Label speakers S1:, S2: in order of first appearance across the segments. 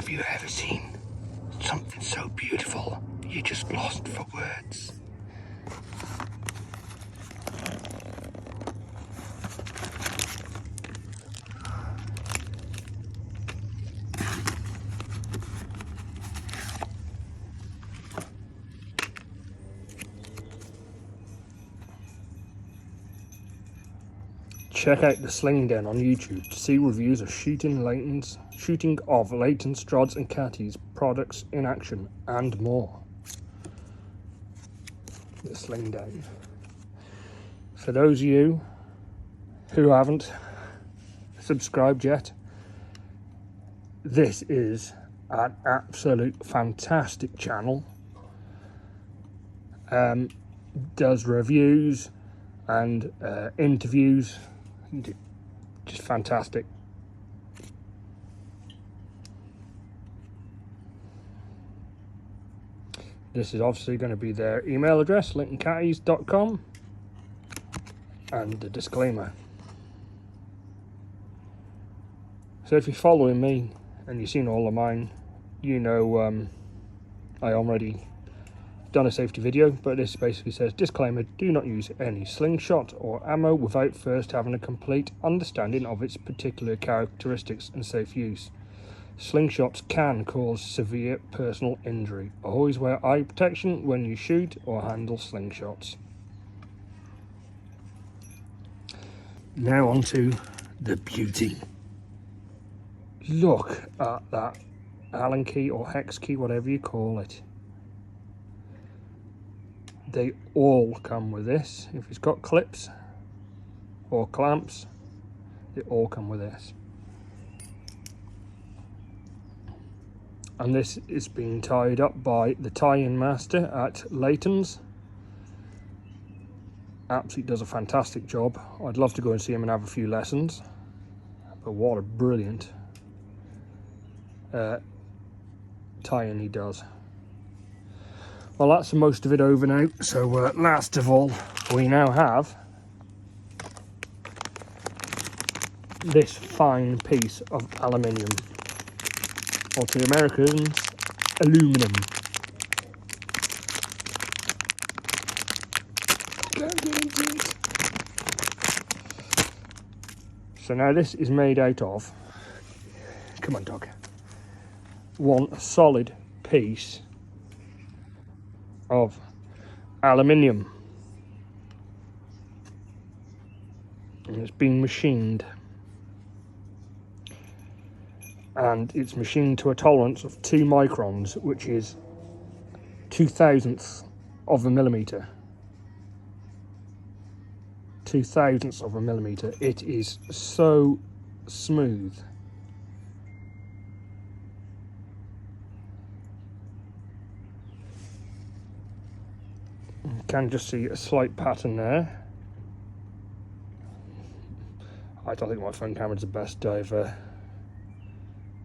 S1: Have you ever seen something so beautiful you're just lost for words? Check out the Sling Den on YouTube to see reviews of shooting of Layton's, Strods and Catties products in action and more. The Sling Den. For those of you who haven't subscribed yet, this is an absolute fantastic channel. Does reviews and interviews. Just fantastic. This is obviously going to be their email address, lintoncatties.com, and the disclaimer. So if you're following me and you've seen all of mine, you know I already done a safety video, but this basically says, disclaimer, do not use any slingshot or ammo without first having a complete understanding of its particular characteristics and safe use. Slingshots can cause severe personal injury. Always wear eye protection when you shoot or handle slingshots. Now on to the beauty. Look at that Allen key or hex key, whatever you call it. They all come with this. If it's got clips or clamps, they all come with this. And this is being tied up by the tie-in master at Layton's. Absolutely does a fantastic job. I'd love to go and see him and have a few lessons. But what a brilliant tie-in he does. Well, that's most of it over now. So last of all, we now have this fine piece of aluminium, or to the Americans, aluminum. So now this is made out of, come on dog, one solid piece of aluminium, and it's been machined, and it's machined to a tolerance of 2 microns, which is 2/1000ths of a millimeter. 2/1000ths of a millimeter. It is so smooth. You can just see a slight pattern there. I don't think my phone camera's the best. I've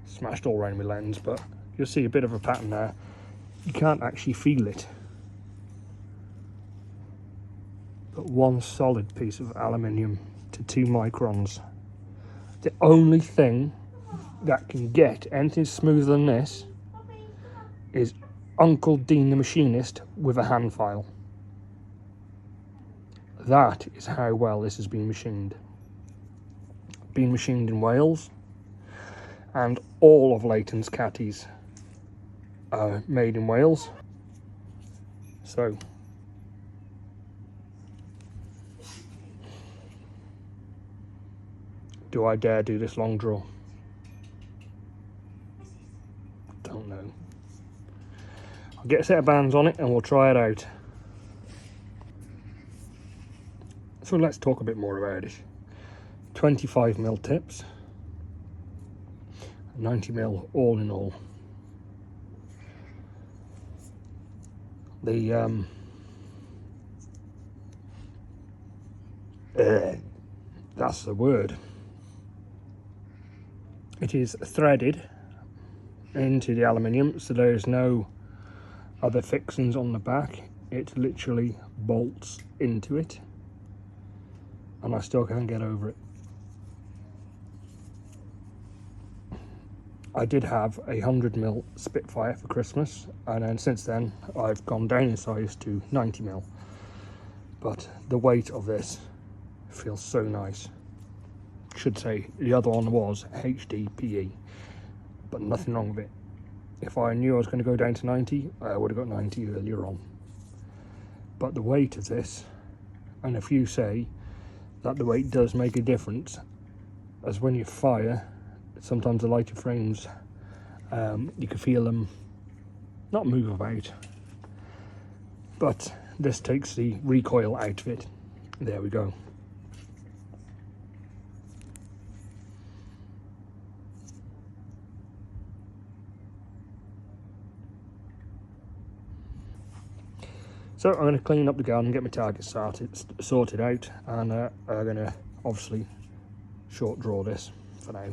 S1: smashed all around my lens, but you'll see a bit of a pattern there. You can't actually feel it. But one solid piece of aluminium to 2 microns. The only thing that can get anything smoother than this is Uncle Dean the machinist with a hand file. That is how well this has been machined. Been machined in Wales, and all of Layton's Catties are made in Wales. So do I dare do this long draw? Don't know. I'll get a set of bands on it and we'll try it out. So let's talk a bit more about it. 25mm tips, 90mm all in all. The that's the word. It is threaded into the aluminium, so there is no other fixings on the back. It literally bolts into it, and I still can't get over it. I did have a 100mm Spitfire for Christmas, and then since then I've gone down in size to 90mm. But the weight of this feels so nice. Should say the other one was HDPE, but nothing wrong with it. If I knew I was going to go down to 90, I would have got 90 earlier on. But the weight of this, and if you say that the weight does make a difference, as when you fire, sometimes the lighter frames, you can feel them not move about, but this takes the recoil out of it. There we go. So I'm going to clean up the garden and get my target sorted out, and I'm going to obviously short draw this for now.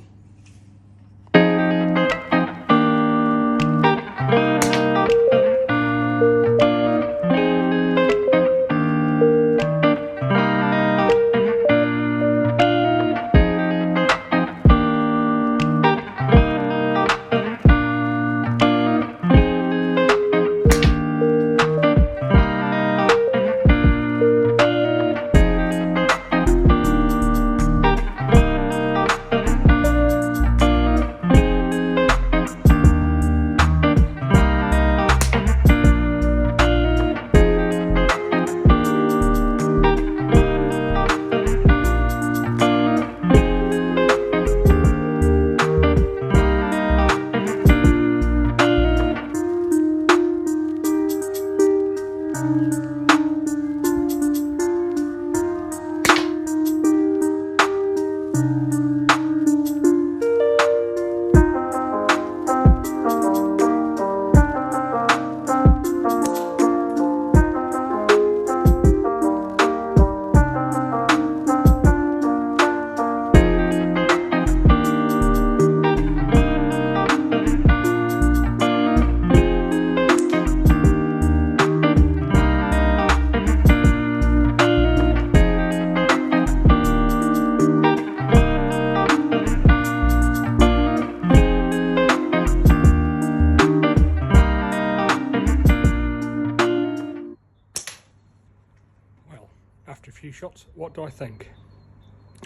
S1: After a few shots, what do I think?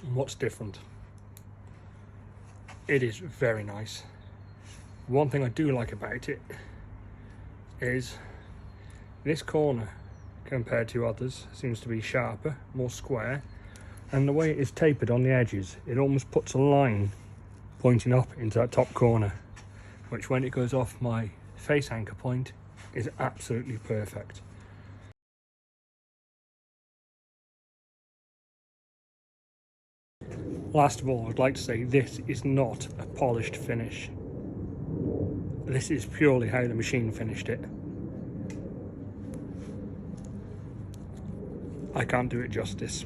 S1: And what's different? It is very nice. One thing I do like about it is this corner compared to others seems to be sharper, more square, and the way it is tapered on the edges, it almost puts a line pointing up into that top corner, which when it goes off my face anchor point is absolutely perfect. Last of all, I'd like to say this is not a polished finish. This is purely how the machine finished it. I can't do it justice.